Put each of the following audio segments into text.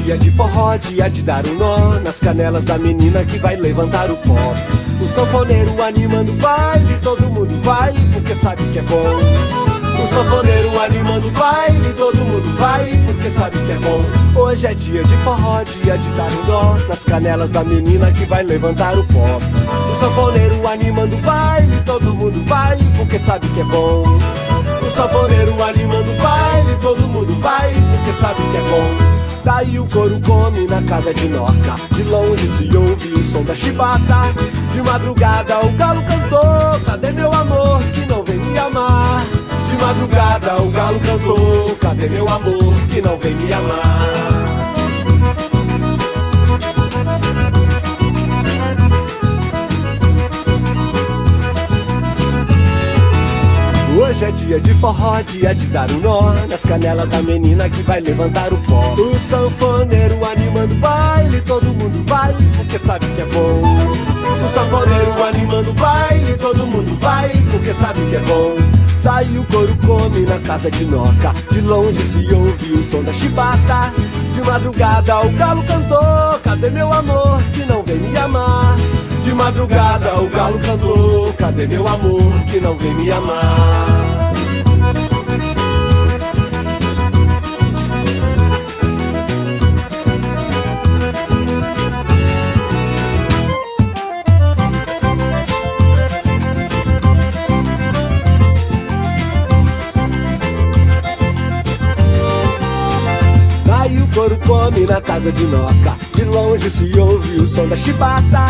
dia de forró, dia de dar um nó nas canelas da menina que vai levantar o pó. O sanfoneiro animando o baile, todo mundo vai porque sabe que é bom. O sanfoneiro animando o baile, todo mundo vai porque sabe que é bom. Hoje é dia de forró, dia de dar um nó nas canelas da menina que vai levantar o pó. O sanfoneiro animando o baile, todo mundo vai porque sabe que é bom. O sanfoneiro animando o baile, todo mundo vai porque sabe que é bom. Daí o couro come na casa de Noca, de longe se ouve o som da chibata. De madrugada o galo cantou, cadê meu amor que não vem me amar? De madrugada o galo cantou, cadê meu amor que não vem me amar? Hoje é dia de forró, dia de dar um nó nas canelas da menina que vai levantar o pó. O sanfoneiro animando o baile, todo mundo vai porque sabe que é bom. O sanfoneiro animando o baile, todo mundo vai porque sabe que é bom. Daí o couro come na casa de Noca, de longe se ouve o som da chibata. De madrugada o galo cantou, cadê meu amor que não vem me amar? De madrugada o galo cantou, cadê meu amor que não vem me amar? Daí o couro come na casa de Noca, de longe se ouve o som da chibata.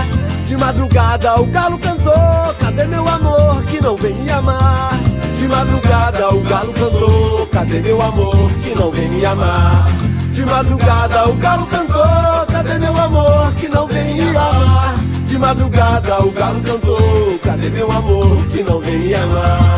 De madrugada o galo cantou, cadê meu amor que não vem me amar? De madrugada o galo cantou, cadê meu amor que não vem me amar? De madrugada o galo cantou, cadê meu amor que não vem me amar? De madrugada o galo cantou, cadê meu amor que não vem me amar?